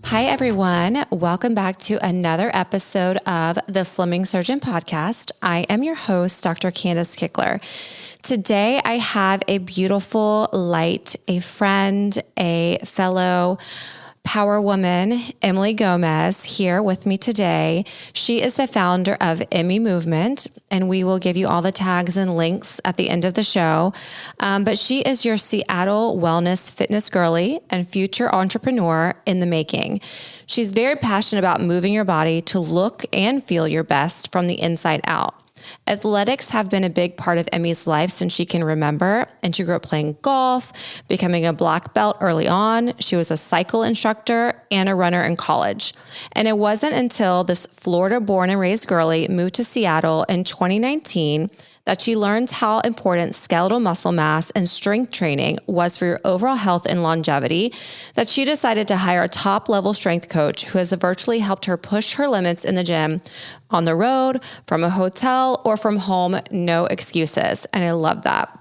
Hi, everyone. Welcome back to another episode of the Slimming Surgeon podcast. I am your host, Dr. Candace Kickler. Today, I have a beautiful light, a friend, a fellow power woman, Emily Gomez, here with me today. She is the founder of Emmy Movement, and we will give you all the tags and links at the end of the show. But she is your Seattle wellness fitness girly and future entrepreneur in the making. She's very passionate about moving your body to look and feel your best from the inside out. Athletics have been a big part of Emmy's life since she can remember, and she grew up playing golf, becoming a black belt early on. She was a cycle instructor and a runner in college. And it wasn't until this Florida-born and raised girly moved to Seattle in 2019 that she learned how important skeletal muscle mass and strength training was for your overall health and longevity, that she decided to hire a top-level strength coach who has virtually helped her push her limits in the gym, on the road, from a hotel, or from home, no excuses. And I love that.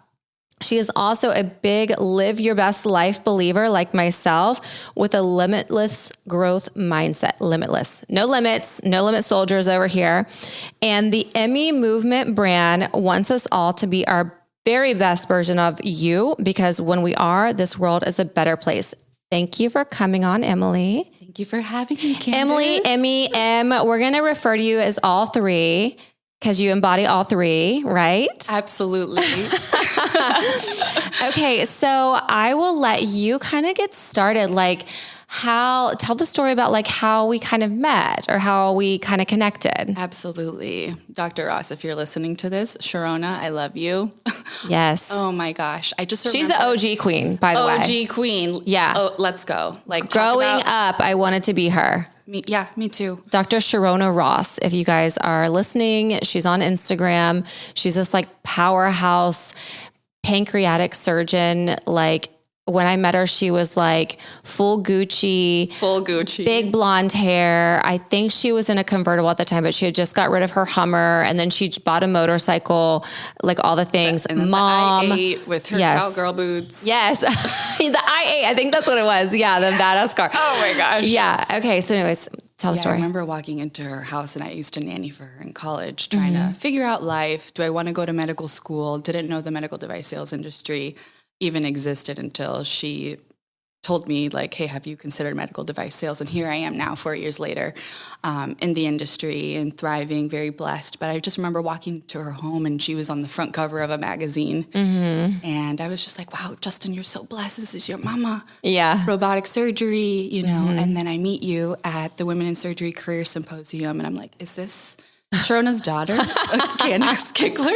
She is also a big live your best life believer like myself with a limitless growth mindset. Limitless. No limits, no limit soldiers over here. And the Emmy Movement brand wants us all to be our very best version of you, because when we are, this world is a better place. Thank you for coming on, Emily. Thank you for having me, Candace. Emily, Emmy, Em, we're going to refer to you as all three, because you embody all three, right? Absolutely. Okay, so I will let you kind of get started. Tell the story about how we kind of met or how we kind of connected. Absolutely. Dr. Ross, if you're listening to this, Sharona, I love you. Yes. Oh my gosh. She's the OG queen, by the way. OG queen. Yeah. Oh, let's go. Growing up, I wanted to be her. Me too. Dr. Sharona Ross, if you guys are listening, she's on Instagram. She's this powerhouse pancreatic surgeon. When I met her, she was full Gucci, big blonde hair. I think she was in a convertible at the time, but she had just got rid of her Hummer, and then she bought a motorcycle, all the things. And Mom, the I-8 with her cowgirl boots. Yes, the I-8. I think that's what it was. Yeah, the badass car. Oh my gosh. Yeah. Okay. So, anyways, tell the story. I remember walking into her house, and I used to nanny for her in college, trying to figure out life. Do I want to go to medical school? Didn't know the medical device sales industry even existed until she told me hey, have you considered medical device sales? And here I am now 4 years later in the industry and thriving, very blessed. But I just remember walking to her home, and she was on the front cover of a magazine. Mm-hmm. And I was just wow, Justin, you're so blessed. This is your mama. Yeah. Robotic surgery, and then I meet you at the Women in Surgery Career Symposium. And I'm like, is this Sharona's daughter, Candace Kickler,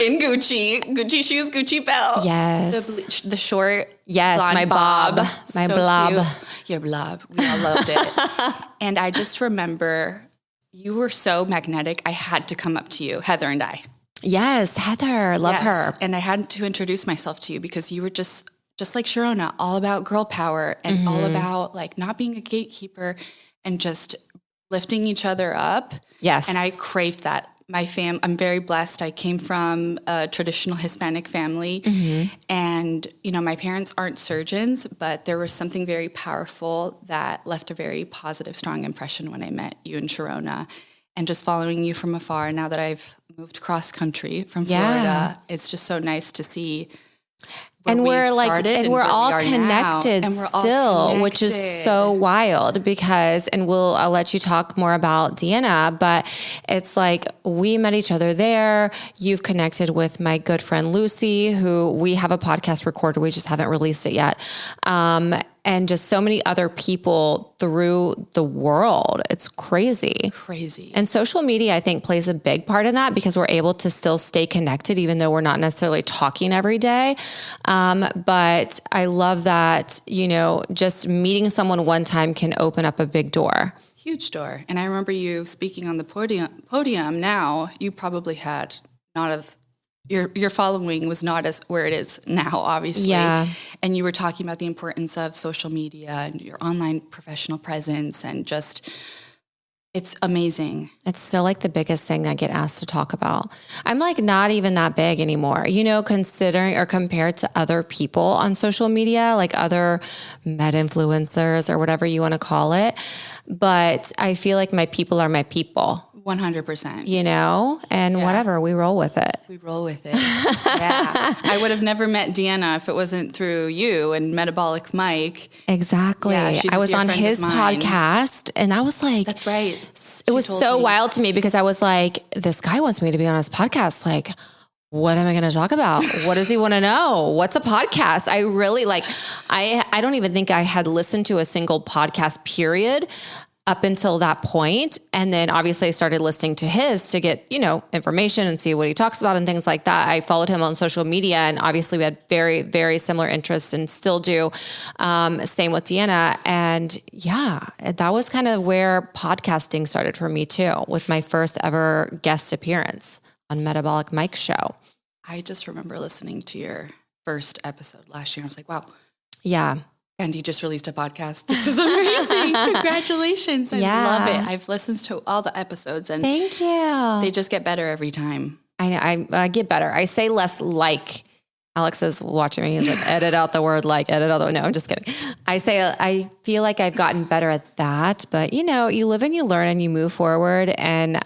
in Gucci shoes, Gucci belt. Yes. The short, yes, my bob, my so blob. Cute. Your blob. We all loved it. And I just remember you were so magnetic. I had to come up to you, Heather and I. Yes, Heather. Love her. And I had to introduce myself to you because you were just like Sharona, all about girl power and all about not being a gatekeeper and just lifting each other up. Yes. And I craved that. I'm very blessed. I came from a traditional Hispanic family. Mm-hmm. And, my parents aren't surgeons, but there was something very powerful that left a very positive, strong impression when I met you and Sharona. And just following you from afar, now that I've moved cross country from Florida, it's just so nice to see. And we're we're all connected still, which is so wild because, I'll let you talk more about Deanna, but it's we met each other there. You've connected with my good friend Lucy, who we have a podcast recorded. We just haven't released it yet. And just so many other people through the world. It's crazy. And social media, I think, plays a big part in that because we're able to still stay connected, even though we're not necessarily talking every day. But I love that, just meeting someone one time can open up a big door. Huge door. And I remember you speaking on the podium now. You probably had not of your following was not as where it is now, obviously. Yeah. And you were talking about the importance of social media and your online professional presence and just It's amazing. It's still like the biggest thing I get asked to talk about. I'm like not even that big anymore, considering or compared to other people on social media, like other med influencers or whatever you want to call it. But I feel like my people are my people. 100%. And whatever, we roll with it. We roll with it. Yeah. I would have never met Deanna if it wasn't through you and Metabolic Mike. Exactly. Yeah, I was on his podcast and I was like, that's right. It was so wild to me because I was like, this guy wants me to be on his podcast. Like, what am I going to talk about? What does he want to know? What's a podcast? I really I don't even think I had listened to a single podcast period up until that point. And then obviously I started listening to his to get, information and see what he talks about and things like that. I followed him on social media and obviously we had very, very similar interests and still do. Same with Deanna. And that was kind of where podcasting started for me too, with my first ever guest appearance on Metabolic Mike's show. I just remember listening to your first episode last year. I was like, wow. Yeah. And he just released a podcast. This is amazing. Congratulations. I love it. I've listened to all the episodes and thank you. They just get better every time. I know. I get better. I say less like. Alex is watching me. He's like, edit out the word like, edit out the, no, I'm just kidding. I feel like I've gotten better at that, but you live and you learn and you move forward. And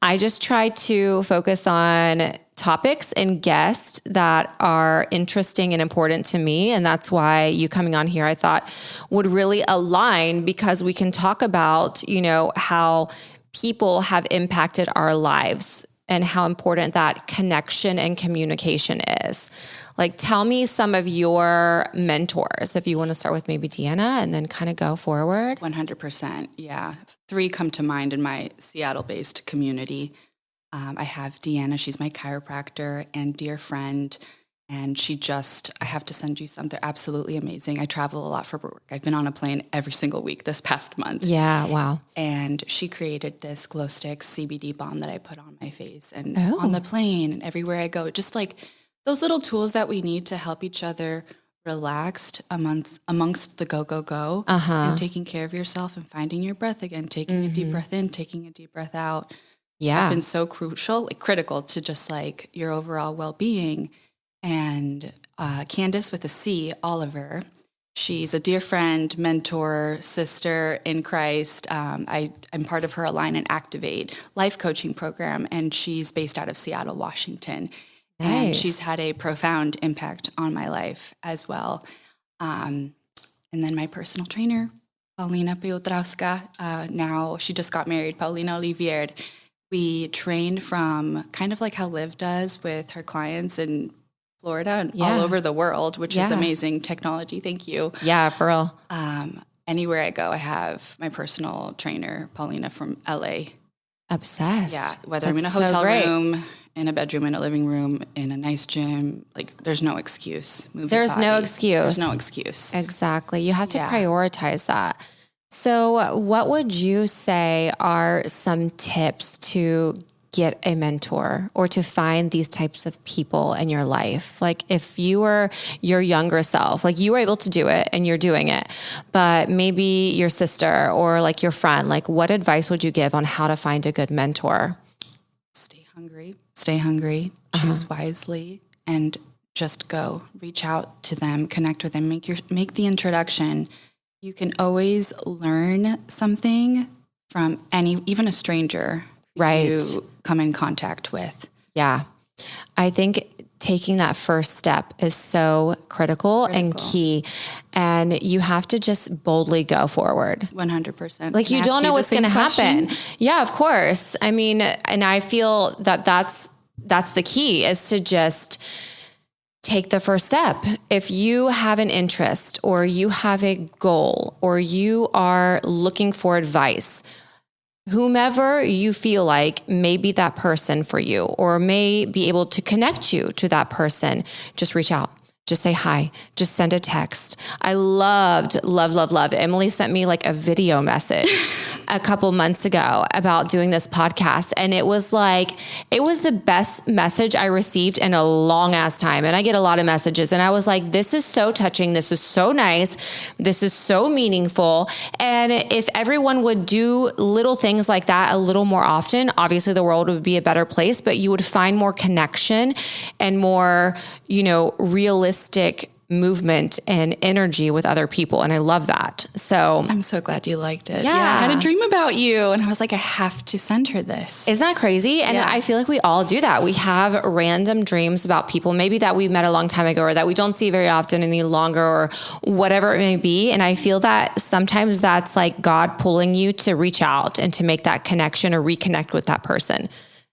I just try to focus on topics and guests that are interesting and important to me. And that's why you coming on here, I thought would really align because we can talk about, how people have impacted our lives and how important that connection and communication is. Like, tell me some of your mentors, if you want to start with maybe Deanna and then kind of go forward. 100%. Yeah. 3 come to mind in my Seattle-based community. I have Deanna. She's my chiropractor and dear friend. And I have to send you some. They're absolutely amazing. I travel a lot for work. I've been on a plane every single week this past month. Yeah, wow. And she created this glow stick CBD balm that I put on my face and on the plane and everywhere I go. Just like those little tools that we need to help each other relaxed amongst the go, and taking care of yourself and finding your breath again, taking a deep breath in, taking a deep breath out. Yeah. It's been so critical to just like your overall well-being. And Candace with a C, Oliver, she's a dear friend, mentor, sister in Christ. I'm part of her Align and Activate life coaching program, and she's based out of Seattle, Washington. Nice. And she's had a profound impact on my life as well. And then my personal trainer, Paulina Piotrowska. Now she just got married, Paulina Olivier. We trained from kind of like how Liv does with her clients in Florida and all over the world, which is amazing technology. Thank you. Yeah, for real. Anywhere I go, I have my personal trainer, Paulina from LA. Obsessed. Yeah, whether I'm in a hotel room, in a bedroom, in a living room, in a nice gym, like there's no excuse. There's no excuse. There's no excuse. Exactly. You have to prioritize that. So what would you say are some tips to get a mentor or to find these types of people in your life? Like if you were your younger self, like you were able to do it and you're doing it, but maybe your sister or like your friend, like what advice would you give on how to find a good mentor? Stay hungry, choose wisely, and just go. Reach out to them, connect with them, make the introduction. You can always learn something from even a stranger you come in contact with. Yeah. I think taking that first step is so critical and key. And you have to just boldly go forward. 100%. Like you don't know what's going to happen. Yeah, of course. I mean, and I feel that that's the key is to just take the first step. If you have an interest or you have a goal or you are looking for advice, whomever you feel like may be that person for you or may be able to connect you to that person, just reach out. just say hi, just send a text. I loved. Emily sent me like a video message a couple months ago about doing this podcast. And it was the best message I received in a long ass time. And I get a lot of messages, and I was like, this is so touching. This is so nice. This is so meaningful. And if everyone would do little things like that a little more often, obviously the world would be a better place, but you would find more connection and more, realistic movement and energy with other people. And I love that. So I'm so glad you liked it. Yeah. I had a dream about you, and I was like, I have to send her this. Isn't that crazy? And I feel like we all do that. We have random dreams about people, maybe that we met a long time ago or that we don't see very often any longer or whatever it may be. And I feel that sometimes that's like God pulling you to reach out and to make that connection or reconnect with that person.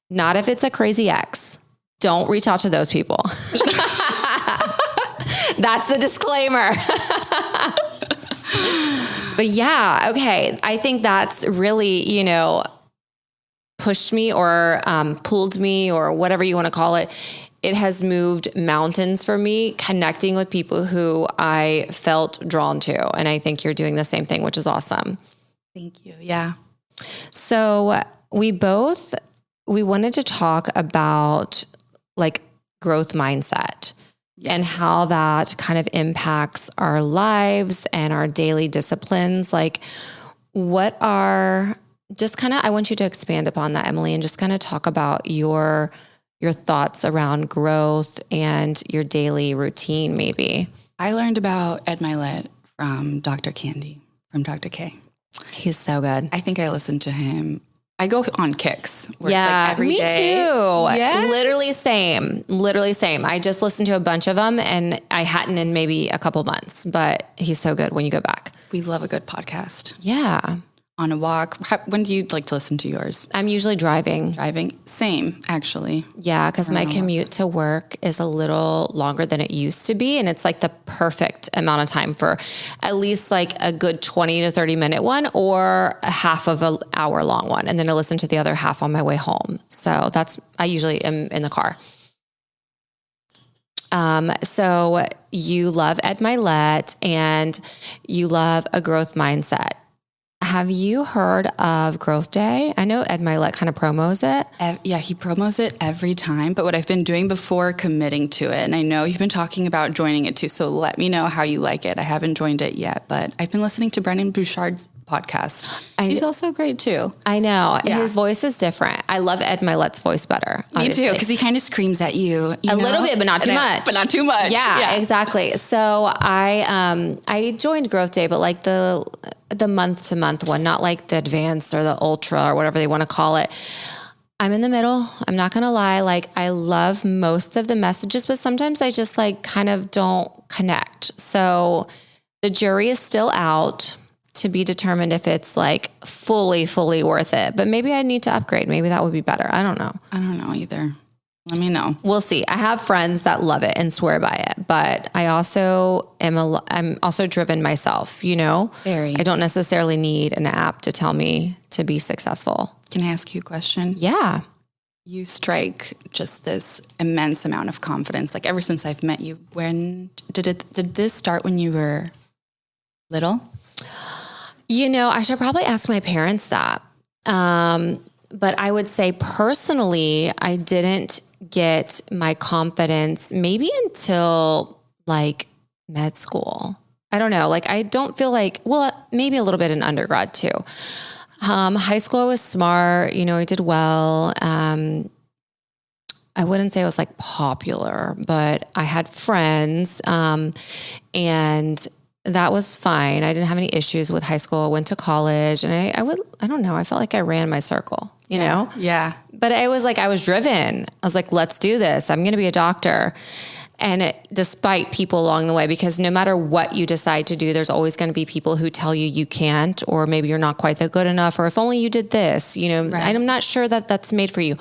Not if it's a crazy ex. Don't reach out to those people. That's the disclaimer. But yeah, okay. I think that's really, pushed me or pulled me or whatever you want to call it. It has moved mountains for me, connecting with people who I felt drawn to. And I think you're doing the same thing, which is awesome. Thank you. Yeah. So we wanted to talk about like growth mindset. Yes. And how that kind of impacts our lives and our daily disciplines. Like I want you to expand upon that, Emily, and just kind of talk about your thoughts around growth and your daily routine, maybe. I learned about Ed Milet from Dr. Candy, from Dr. K. He's so good. I think I listened to him. I go on kicks. Where yeah, it's like every me day. Too. Yeah. Literally same. I just listened to a bunch of them, and I hadn't in maybe a couple months, but he's so good when you go back. We love a good podcast. Yeah. On a walk. When do you like to listen to yours? I'm usually driving. Same, actually. Yeah, because my commute to work is a little longer than it used to be. And it's like the perfect amount of time for at least like a good 20 to 30 minute one or a half of an hour long one. And then I listen to the other half on my way home. So I usually am in the car. So you love Ed Milet and you love a growth mindset. Have you heard of Growth Day? I know Ed Milet kind of promos it. Yeah, he promos it every time. But what I've been doing before committing to it, and I know you've been talking about joining it too, so let me know how you like it. I haven't joined it yet, but I've been listening to Brendan Bouchard's podcast. He's also great too. I know. Yeah. His voice is different. I love Ed Milet's voice better. Obviously. Me too, because he kind of screams at you. A little bit, but not too much. But not too much. Yeah, exactly. So I joined Growth Day, but like the month-to-month one, not like the advanced or the ultra or whatever they want to call it. I'm in the middle. I'm not going to lie. Like I love most of the messages, but sometimes I just like kind of don't connect. So the jury is still out to be determined if it's like fully worth it, but maybe I need to upgrade. Maybe that would be better. I don't know. I don't know either. Let me know. We'll see. I have friends that love it and swear by it, but I also I'm also driven myself, Very. I don't necessarily need an app to tell me to be successful. Can I ask you a question? Yeah. You strike just this immense amount of confidence. Like ever since I've met you, when did this start when you were little? I should probably ask my parents that. But I would say personally, I didn't get my confidence maybe until like med school. I don't know. Like, I don't feel like, maybe a little bit in undergrad too. High school I was smart, I did well. I wouldn't say I was like popular, but I had friends, and that was fine. I didn't have any issues with high school. I went to college and I don't know. I felt like I ran my circle, you know? Yeah. But I was driven. I was like, let's do this. I'm going to be a doctor. And despite people along the way, because no matter what you decide to do, there's always going to be people who tell you can't, or maybe you're not quite that good enough, or if only you did this, right. I'm not sure that that's made for you.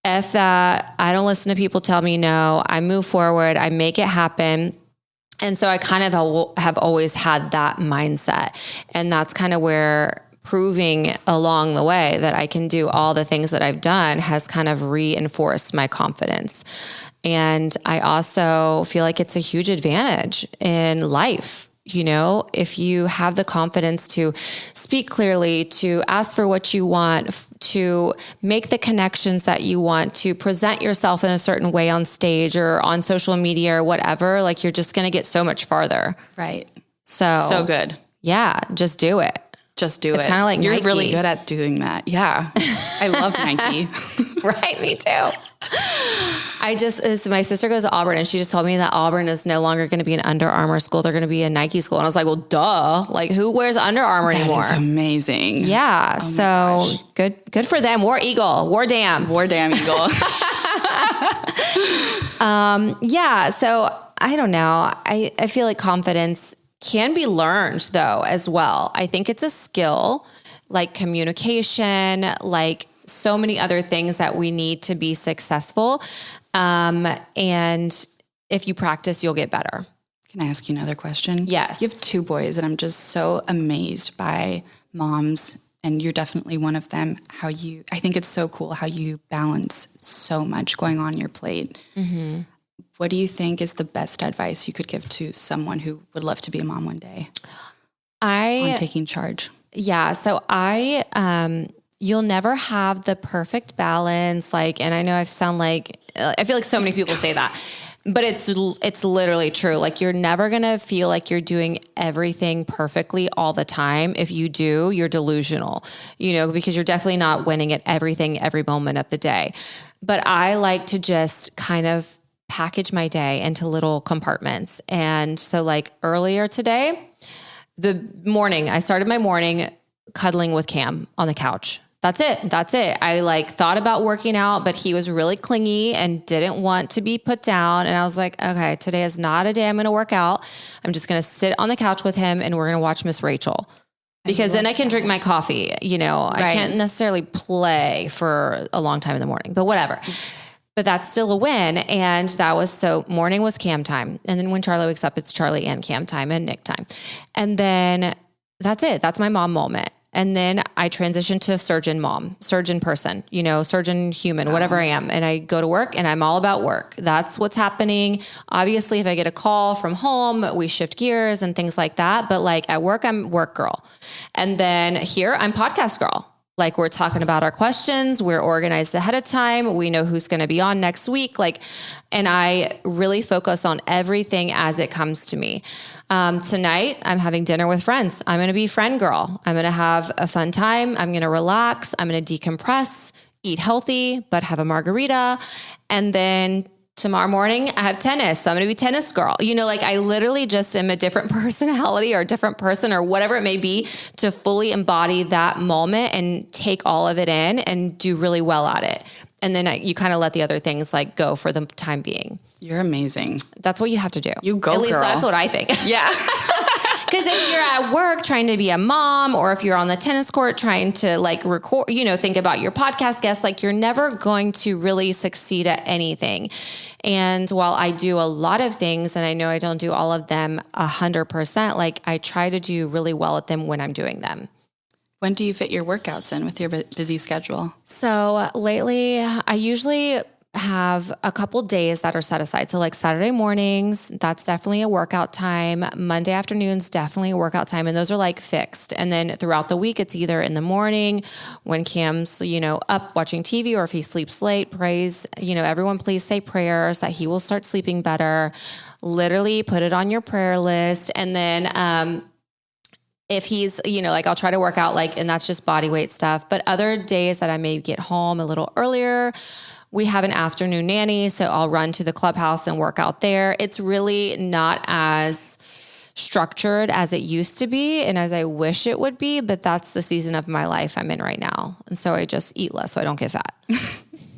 F that. I don't listen to people tell me no. I move forward. I make it happen. And so I kind of have always had that mindset. And that's kind of where proving along the way that I can do all the things that I've done has kind of reinforced my confidence. And I also feel like it's a huge advantage in life. You know, if you have the confidence to speak clearly, to ask for what you want, to make the connections that you want, to present yourself in a certain way on stage or on social media or whatever, like you're just going to get so much farther. Right. So good. Yeah. Just do it. Just do it. It's kind of like You're Nike. really good at doing that. Yeah. I love Nike. Right. Me too. My sister goes to Auburn and she just told me that Auburn is no longer going to be an Under Armour school. They're going to be a Nike school. And I was like, well, duh. Like who wears Under Armour anymore? That is amazing. Yeah. Oh so good for them. War Eagle. War Damn. War Damn Eagle. Yeah. So I don't know. I feel like confidence can be learned though, as well. I think it's a skill like communication, like so many other things that we need to be successful. And if you practice, you'll get better. Can I ask you another question? Yes. You have 2 boys and I'm just so amazed by moms, and you're definitely one of them, I think it's so cool how you balance so much going on your plate. Mm-hmm. What do you think is the best advice you could give to someone who would love to be a mom one day on taking charge? Yeah. So you'll never have the perfect balance. Like, and I know I feel like so many people say that, but it's literally true. Like you're never going to feel like you're doing everything perfectly all the time. If you do, you're delusional, because you're definitely not winning at everything every moment of the day. But I like to just kind of package my day into little compartments. And so like earlier today, I started my morning cuddling with Cam on the couch. That's it. I thought about working out, but he was really clingy and didn't want to be put down. And I was like, okay, today is not a day I'm going to work out. I'm just going to sit on the couch with him and we're going to watch Miss Rachel, because then I can drink my coffee. Right. I can't necessarily play for a long time in the morning, but whatever. But that's still a win. And morning was Cam time. And then when Charlie wakes up, it's Charlie and Cam time and Nick time. And then that's it. That's my mom moment. And then I transition to surgeon person, surgeon human, whatever I am. And I go to work and I'm all about work. That's what's happening. Obviously, if I get a call from home, we shift gears and things like that. But like at work, I'm work girl. And then here I'm podcast girl. Like we're talking about our questions. We're organized ahead of time. We know who's going to be on next week. And I really focus on everything as it comes to me. Tonight I'm having dinner with friends. I'm going to be friend girl. I'm going to have a fun time. I'm going to relax. I'm going to decompress, eat healthy, but have a margarita. And then tomorrow morning I have tennis. So I'm going to be tennis girl. I literally just am a different personality or a different person or whatever it may be to fully embody that moment and take all of it in and do really well at it. And then you kind of let the other things go for the time being. You're amazing. That's what you have to do. You go, At least girl. That's what I think. Yeah. Because if you're at work trying to be a mom, or if you're on the tennis court trying to record, think about your podcast guests, you're never going to really succeed at anything. And while I do a lot of things, and I know I don't do all of them 100%, I try to do really well at them when I'm doing them. When do you fit your workouts in with your busy schedule? So lately, I usually have a couple days that are set aside. So Saturday mornings, that's definitely a workout time. Monday afternoons, definitely a workout time. And those are fixed. And then throughout the week, it's either in the morning when Cam's, up watching TV, or if he sleeps late, prays, everyone please say prayers that he will start sleeping better. Literally put it on your prayer list. And then, if he's, I'll try to work out and that's just body weight stuff. But other days that I may get home a little earlier, we have an afternoon nanny. So I'll run to the clubhouse and work out there. It's really not as structured as it used to be and as I wish it would be, but that's the season of my life I'm in right now. And so I just eat less so I don't get fat.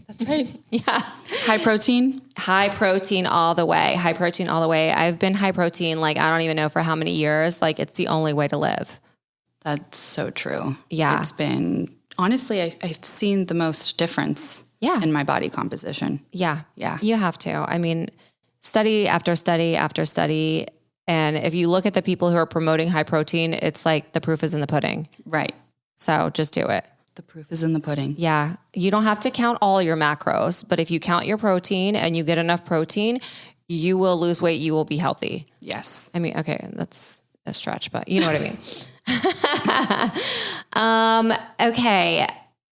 That's right. Yeah. High protein? High protein all the way. High protein all the way. I've been high protein, I don't even know for how many years. It's the only way to live. That's so true. Yeah. It's been, honestly, I've seen the most difference in my body composition. Yeah. Yeah. You have to. I mean, study after study after study. And if you look at the people who are promoting high protein, it's the proof is in the pudding. Right. So just do it. The proof is in the pudding. Yeah. You don't have to count all your macros, but if you count your protein and you get enough protein, you will lose weight. You will be healthy. Yes. I mean, okay, that's a stretch, but you know what I mean. Okay.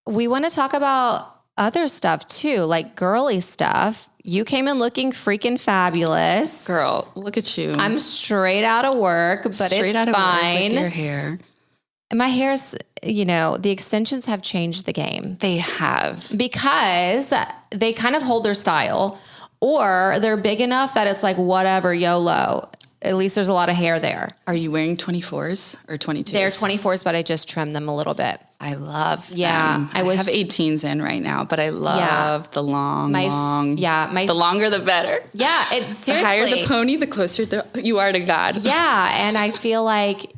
We want to talk about other stuff too, like girly stuff. You came in looking freaking fabulous. Girl, look at you. I'm straight out of work, but straight it's out of fine. work with your hair. My hair's, the extensions have changed the game. They have. Because they kind of hold their style, or they're big enough that it's like, whatever, YOLO. At least there's a lot of hair there. Are you wearing 24s or 22s? They're 24s, but I just trimmed them a little bit. I love them. Yeah. I have 18s in right now, but I love the long. The longer the better. Yeah, seriously. The higher the pony, the closer you are to God. Yeah, and I feel like,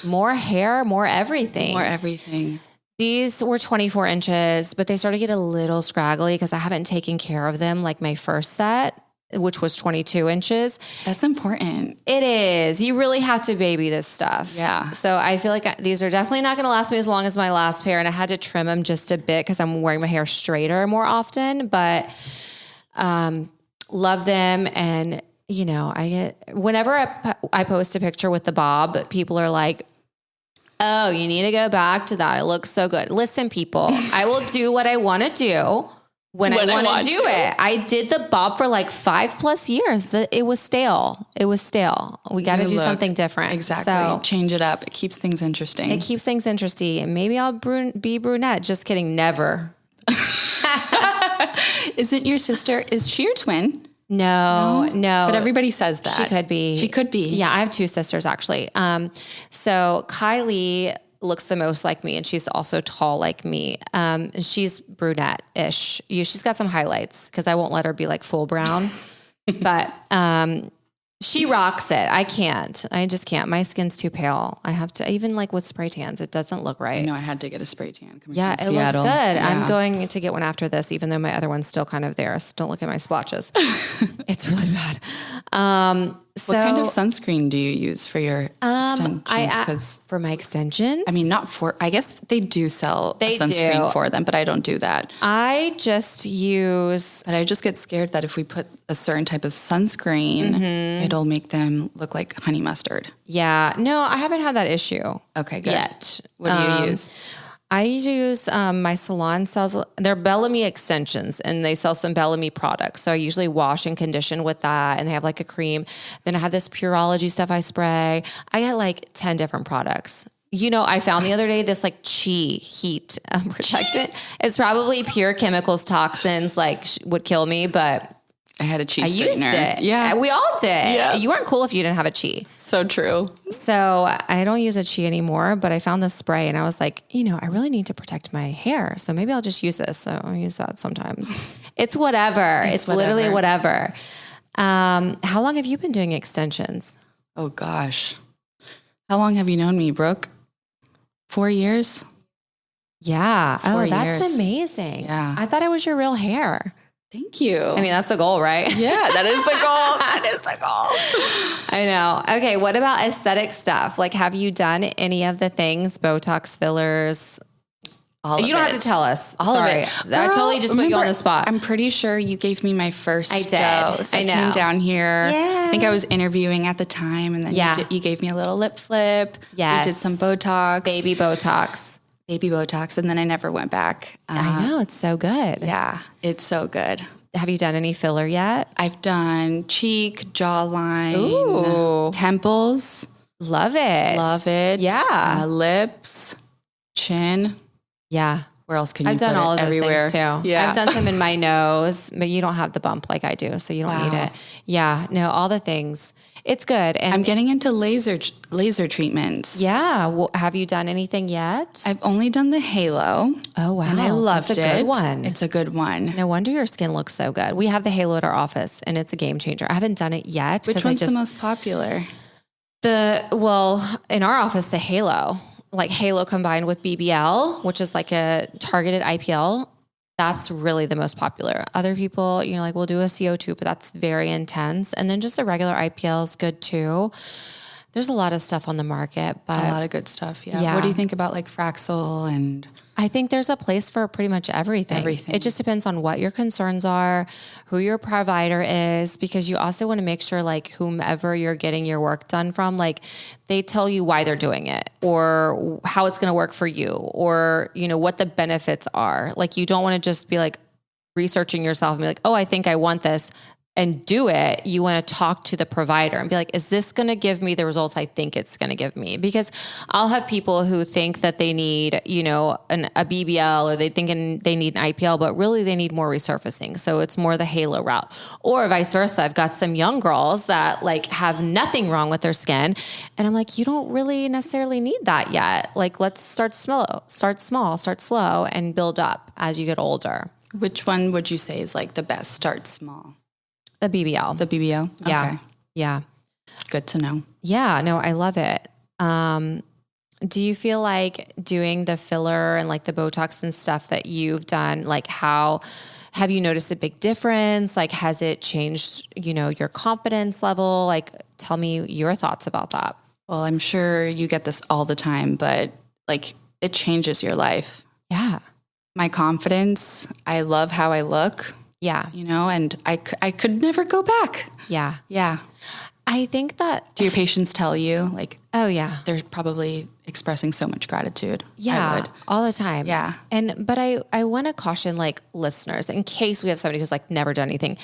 more hair, more everything. More everything. These were 24 inches, but they started to get a little scraggly because I haven't taken care of them like my first set, which was 22 inches. That's important. It is. You really have to baby this stuff. Yeah. So I feel like these are definitely not going to last me as long as my last pair. And I had to trim them just a bit because I'm wearing my hair straighter more often, but love them. And, whenever I post a picture with the bob, people are like, oh, you need to go back to that. It looks so good. Listen, people, I will do what I want to do when I want to do it. I did the bob for like 5+ years. It was stale. We got to do something different. Exactly. So, change it up. It keeps things interesting. And maybe I'll be brunette. Just kidding. Never. Isn't your sister, is she your twin? No. But everybody says that. She could be. Yeah, I have 2 sisters actually. So Kylie looks the most like me, and she's also tall like me. She's brunette-ish. She's got some highlights because I won't let her be like full brown. But she rocks it. I just can't. My skin's too pale. I have to, even like with spray tans, it doesn't look right. I know, I had to get a spray tan. It looks good. Yeah. I'm going to get one after this, even though my other one's still kind of there. So don't look at my splotches. It's really bad. What kind of sunscreen do you use for your extensions? For my extensions? I mean, I guess they do sell sunscreen for them, but I don't do that. But I just get scared that if we put a certain type of sunscreen, it'll make them look like honey mustard. Yeah. No, I haven't had that issue. Okay, good. Yet. What do you use? I use my salon sells, they're Bellamy extensions, and they sell some Bellamy products. So I usually wash and condition with that, and they have like a cream. Then I have this Pureology stuff I spray. I get like 10 different products. I found the other day this like Chi heat protectant. It's probably pure chemicals, toxins, like would kill me, but I had a Chi straightener. I used it. Yeah. We all did. Yeah. You weren't cool if you didn't have a Chi. So true. So I don't use a Chi anymore, but I found this spray and I was like, I really need to protect my hair. So maybe I'll just use this. So I'll use that sometimes. It's whatever. It's literally whatever. How long have you been doing extensions? Oh gosh. How long have you known me, Brooke? 4 years? Yeah. 4 years. That's amazing. Yeah. I thought it was your real hair. Thank you. I mean, that's the goal, right? Yeah, that is the goal. That is the goal. I know. Okay. What about aesthetic stuff? Like, have you done any of the things, Botox, fillers? You don't have to tell us. Sorry. I totally just put you on the spot. I'm pretty sure you gave me my first dose. I know. Came down here. Yeah. I think I was interviewing at the time, and then you gave me a little lip flip. Yes. We did some Botox. Baby Botox, and then I never went back. I know. It's so good. Yeah, it's so good. Have you done any filler yet? I've done cheek, jawline, temples. Love it. Yeah. Lips, chin. Yeah. Where else can you I've done all of those everywhere? things too. Yeah. I've done some in my nose, but you don't have the bump like I do, so you don't need it. Yeah. No, all the things. It's good. And I'm getting into laser treatments. Yeah. Well, have you done anything yet? I've only done the halo. Oh, wow. And I loved it. It's a good one. It's a good one. No wonder your skin looks so good. We have the halo at our office, and it's a game changer. I haven't done it yet. Which one's the most popular? In our office, the halo. Like halo combined with BBL, which is like a targeted IPL. That's really the most popular. Other people, we'll do a CO2, but that's very intense. And then just a regular IPL is good too. There's a lot of stuff on the market, but a lot of good stuff. Yeah. What do you think about like Fraxel and... I think there's a place for pretty much everything. It just depends on what your concerns are, who your provider is, because you also want to make sure like whomever you're getting your work done from, like they tell you why they're doing it or how it's going to work for you or, you know, what the benefits are. Like you don't want to just be like researching yourself and be like, oh, I think I want this and do it. You want to talk to the provider and be like, is this going to give me the results I think it's going to give me? Because I'll have people who think that they need, you know, a BBL or they think they need an IPL, but really they need more resurfacing. So it's more the halo route or vice versa. I've got some young girls that like have nothing wrong with their skin. And I'm like, you don't really necessarily need that yet. Like, let's start small, start slow and build up as you get older. Which one would you say is like the best? Start small. The BBL. The BBL? Yeah. Okay. Yeah. Good to know. Yeah. No, I love it. Do you feel like doing the filler and like the Botox and stuff that you've done, like how have you noticed a big difference? Like, has it changed, you know, your confidence level? Like, tell me your thoughts about that. Well, I'm sure you get this all the time, but like it changes your life. Yeah. My confidence, I love how I look. Yeah. You know, and I could never go back. Yeah. Yeah. I think that... Do your patients tell you like, oh yeah, they're probably expressing so much gratitude? Yeah. All the time. Yeah. But I want to caution like listeners in case we have somebody who's like never done anything.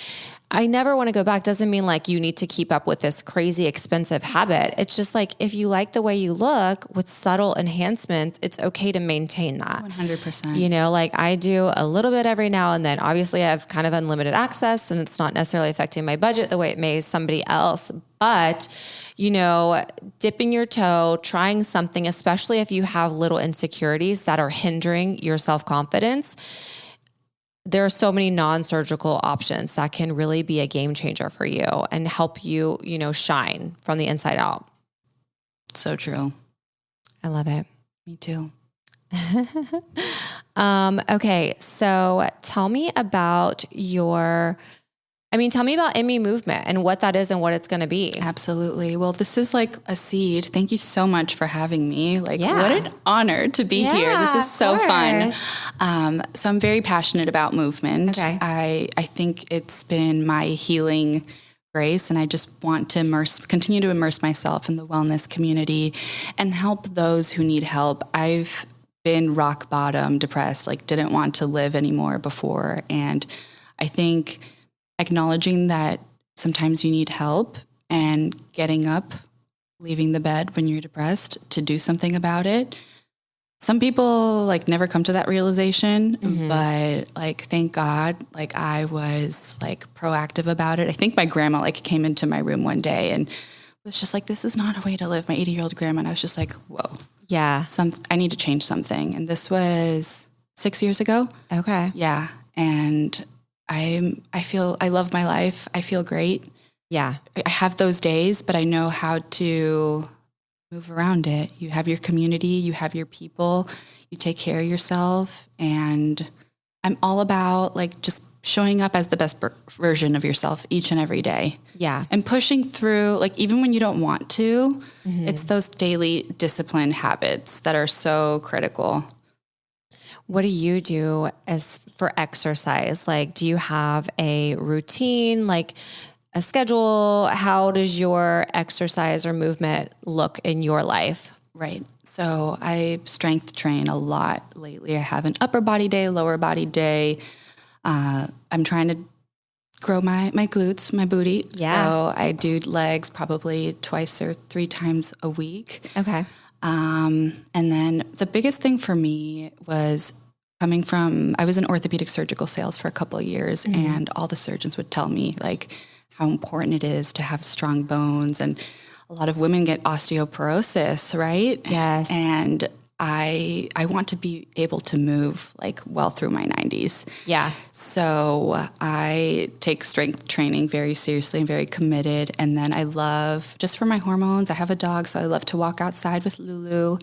I never want to go back. Doesn't mean like you need to keep up with this crazy expensive habit. It's just like, if you like the way you look with subtle enhancements, it's okay to maintain that. 100%. You know, like I do a little bit every now and then. Obviously I have kind of unlimited access and it's not necessarily affecting my budget the way it may somebody else, but you know, dipping your toe, trying something, especially if you have little insecurities that are hindering your self-confidence, there are so many non-surgical options that can really be a game changer for you and help you, you know, shine from the inside out. So true. I love it. Me too. Okay. So tell me about tell me about Emmy Movement and what that is and what it's going to be. Absolutely. Well, this is like a seed. Thank you so much for having me. Like, what an honor to be here. This is so fun. So I'm very passionate about movement. Okay. I think it's been my healing grace, and I just want to continue to immerse myself in the wellness community and help those who need help. I've been rock bottom, depressed, like didn't want to live anymore before. And I think acknowledging that sometimes you need help and getting up, leaving the bed when you're depressed to do something about it. Some people like never come to that realization, but like, thank God, like I was like proactive about it. I think my grandma like came into my room one day and was just like, this is not a way to live. My 80-year-old grandma. And I was just like, whoa. Yeah. I need to change something. And this was 6 years ago. Okay. Yeah. And I love my life. I feel great. Yeah. I have those days, but I know how to move around it. You have your community, you have your people, you take care of yourself. And I'm all about like just showing up as the best version of yourself each and every day. Yeah. And pushing through, like even when you don't want to, it's those daily discipline habits that are so critical. What do you do as for exercise? Like, do you have a routine, like a schedule? How does your exercise or movement look in your life? Right. So I strength train a lot lately. I have an upper body day, lower body day. I'm trying to grow my glutes, my booty. Yeah. So I do legs probably 2 or 3 times a week. Okay. And then the biggest thing for me was I was in orthopedic surgical sales for a couple of years, and all the surgeons would tell me like how important it is to have strong bones. And a lot of women get osteoporosis, right? Yes. And I want to be able to move like well through my 90s. Yeah. So I take strength training very seriously and very committed. And then I love, just for my hormones, I have a dog, so I love to walk outside with Lulu.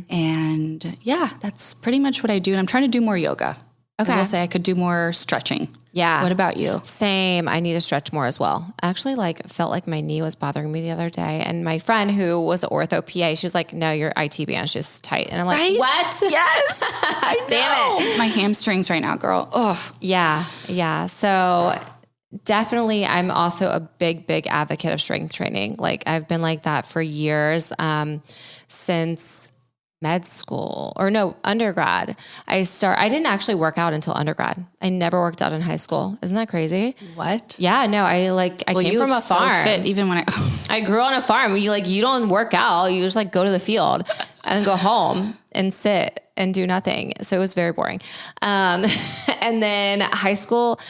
And yeah, that's pretty much what I do. And I'm trying to do more yoga. Okay. I will say I could do more stretching. Yeah. What about you? Same. I need to stretch more as well. I actually felt like my knee was bothering me the other day. And my friend who was an ortho PA, she's like, no, your IT band is just tight. And I'm like, Right? what? Yes. Damn it. My hamstrings right now, girl. Oh, Yeah. Yeah. So definitely I'm also a big, big advocate of strength training. Like I've been like that for years, since med school or no, undergrad. I didn't actually work out until undergrad. I never worked out in high school. Isn't that crazy? what? Yeah, no, I came from a farm. So fit, even when I grew on a farm. You don't work out. You just go to the field and then go home and sit and do nothing. So it was very boring. And then high school,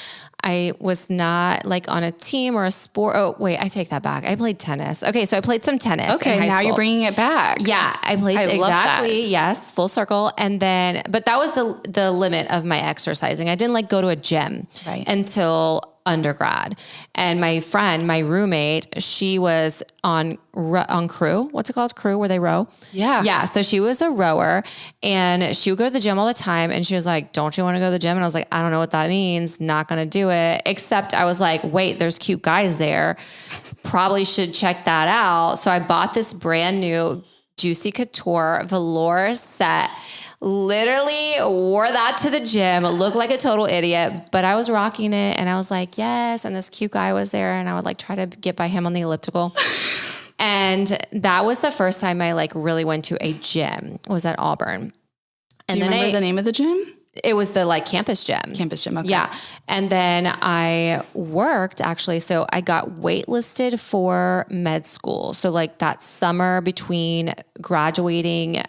I was not on a team or a sport. Oh, wait, I take that back. I played tennis. Okay. So I played some tennis. Okay. Now you're bringing it back. Yeah. I played I love exactly. that. Yes. Full circle. And then, but that was the limit of my exercising. I didn't go to a gym until undergrad. And my friend, my roommate, she was on crew. What's it called? Crew, where they row? Yeah. Yeah. So she was a rower and she would go to the gym all the time. And she was like, don't you want to go to the gym? And I was like, I don't know what that means. Not going to do it. Except I was like, wait, there's cute guys there. Probably should check that out. So I bought this brand new Juicy Couture velour set. Literally wore that to the gym, looked like a total idiot, but I was rocking it and I was like, yes. And this cute guy was there and I would try to get by him on the elliptical. And that was the first time I really went to a gym, was at Auburn. And Do you remember the name of the gym? It was the campus gym. Campus gym. Okay. Yeah. And then I worked actually. So I got waitlisted for med school. So that summer between graduating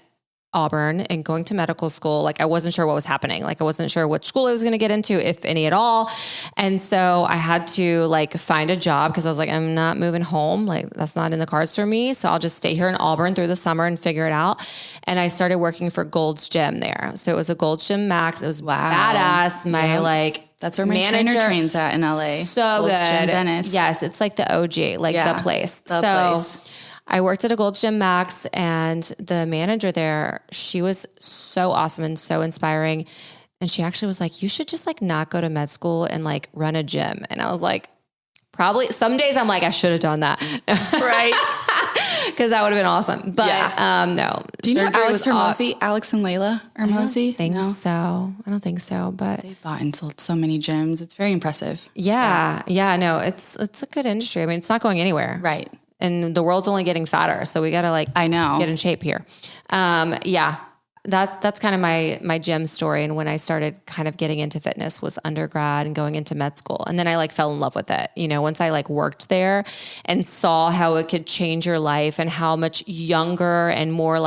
Auburn and going to medical school, I wasn't sure what was happening. I wasn't sure what school I was going to get into, if any at all. And so I had to find a job because I was like, I'm not moving home. That's not in the cards for me. So I'll just stay here in Auburn through the summer and figure it out. And I started working for Gold's Gym there. So it was a Gold's Gym Max. It was badass. My that's where my manager trainer trains at in LA. So Gold's good. Gym Venice. Yes. It's the OG, the place. The place. I worked at a Gold's Gym Max and the manager there, she was so awesome and so inspiring. And she actually was like, you should just not go to med school and run a gym. And I was like, probably some days I'm I should have done that. Right. Cause that would have been awesome. But, no. Do you know Alex Hermosi, Alex and Layla Hermosi? I don't think so, but they bought and sold so many gyms. It's very impressive. Yeah. No, it's a good industry. I mean, it's not going anywhere. Right. And the world's only getting fatter. So we got to I know, get in shape here. Yeah, that's kind of my gym story. And when I started kind of getting into fitness was undergrad and going into med school. And then I fell in love with it. Once I worked there and saw how it could change your life and how much younger and more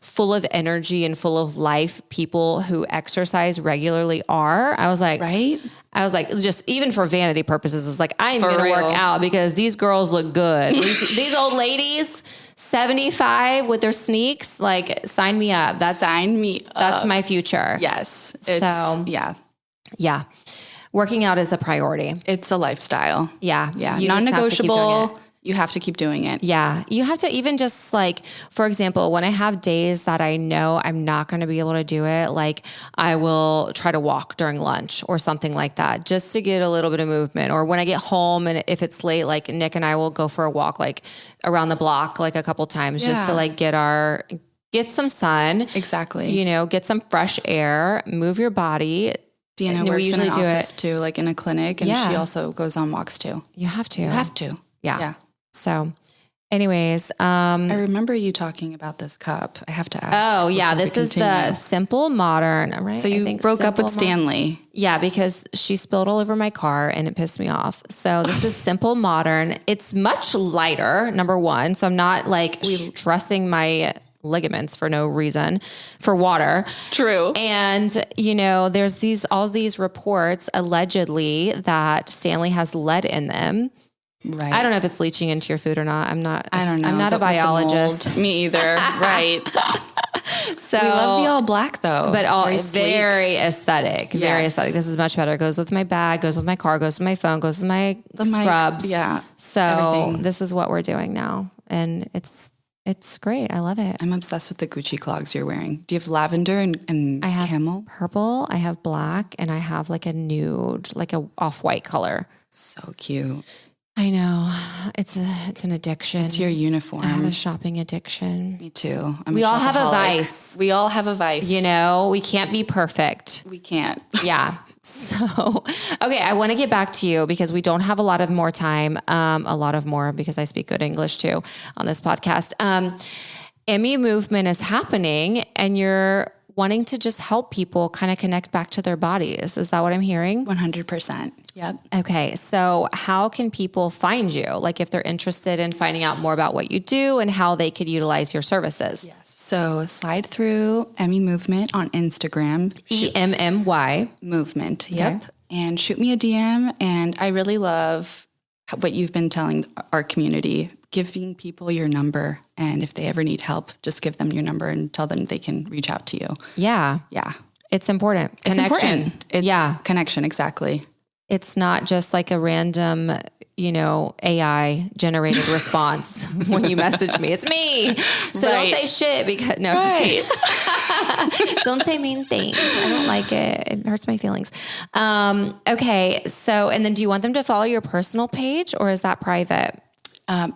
full of energy and full of life people who exercise regularly are. I was like, right. I was like, just even for vanity purposes, it's I'm going to work out because these girls look good. These old ladies, 75 with their sneaks, sign me up. Sign me up. That's my future. Yes. Yeah. Working out is a priority. It's a lifestyle. Yeah. Yeah. You Non-negotiable. You have to keep doing it. Yeah. You have to even just for example, when I have days that I know I'm not going to be able to do it, I will try to walk during lunch or something like that, just to get a little bit of movement. Or when I get home and if it's late, Nick and I will go for a walk, around the block, a couple times just to get some sun. Exactly. Get some fresh air, move your body. Deanna works in an office too, in a clinic. And she also goes on walks too. You have to. Yeah. So anyways, I remember you talking about this cup. I have to ask. Oh yeah. This is the Simple Modern, right? So you broke up with Stanley. Yeah. Because she spilled all over my car and it pissed me off. So this is Simple Modern. It's much lighter, number one. So I'm not stressing my ligaments for no reason for water. True. And there's all these reports allegedly that Stanley has lead in them. Right. I don't know if it's leaching into your food or not. I don't know. I'm not a biologist. Me either. Right. So we love the all black though. But very aesthetic. Yes. Very aesthetic. This is much better. It goes with my bag, goes with my car, goes with my phone, goes with my scrubs. Yeah. So everything. This is what we're doing now. And it's It's great. I love it. I'm obsessed with the Gucci clogs you're wearing. Do you have lavender and I have camel? purple, I have black, and I have like a nude, like a off-white color. So cute. I know. It's an addiction. It's your uniform. I have a shopping addiction. Me too. We all have a vice. We all have a vice. You know, we can't be perfect. We can't. Yeah. So, okay, I want to get back to you because we don't have a lot of more time. Because I speak good English too on this podcast. Emmy Movement is happening and you're wanting to just help people kind of connect back to their bodies. Is that what I'm hearing? 100%. Yep. Okay. So how can people find you? Like if they're interested in finding out more about what you do and how they could utilize your services. Yes. So slide through Emmy Movement on Instagram. EMMY. Movement. Yep. And shoot me a DM. And I really love what you've been telling our community, giving people your number. And if they ever need help, just give them your number and tell them they can reach out to you. Yeah. Yeah. It's important. Connection. Connection. Exactly. It's not just like a random, AI generated response when you message me. It's me. So don't say shit because just kidding. Don't say mean things. I don't like it. It hurts my feelings. Okay. So, and then do you want them to follow your personal page or is that private?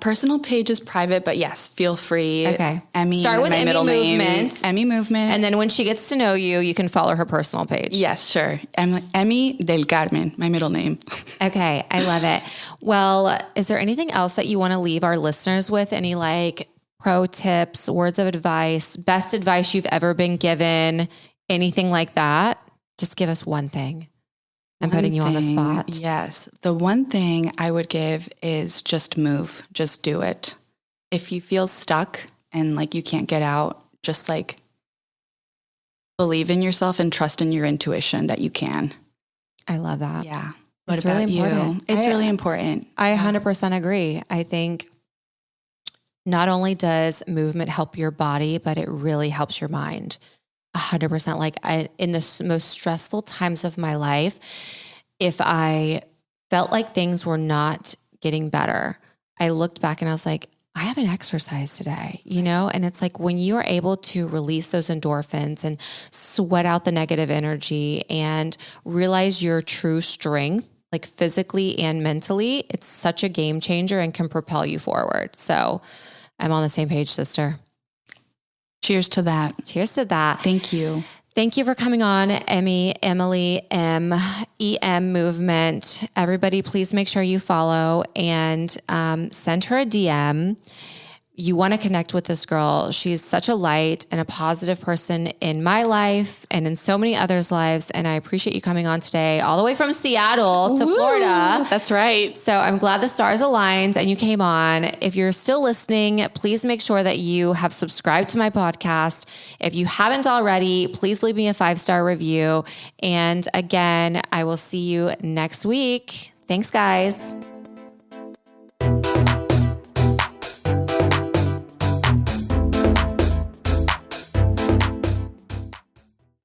Personal page is private, but yes, feel free. Okay. Emmy. Start with my Emmy middle Movement. Name. Emmy Movement. And then when she gets to know you, you can follow her personal page. Yes, sure. Emmy del Carmen, my middle name. Okay. I love it. Well, is there anything else that you want to leave our listeners with? Any like pro tips, words of advice, best advice you've ever been given, anything like that? Just give us one thing. I'm putting you on the spot. Yes. The one thing I would give is just move. Just do it. If you feel stuck and like you can't get out, just like believe in yourself and trust in your intuition that you can. I love that. Yeah. It's really important. It's really important. I 100% agree. I think not only does movement help your body, but it really helps your mind. 100%. Like in the most stressful times of my life, if I felt like things were not getting better, I looked back and I was like, I haven't exercised today, and it's like when you are able to release those endorphins and sweat out the negative energy and realize your true strength, like physically and mentally, it's such a game changer and can propel you forward. So I'm on the same page, sister. Cheers to that. Cheers to that. Thank you. Thank you for coming on, Emily M, EM Movement. Everybody, please make sure you follow and send her a DM. You want to connect with this girl. She's such a light and a positive person in my life and in so many others' lives. And I appreciate you coming on today, all the way from Seattle to Florida. That's right. So I'm glad the stars aligned and you came on. If you're still listening, please make sure that you have subscribed to my podcast. If you haven't already, please leave me a 5-star review. And again, I will see you next week. Thanks, guys.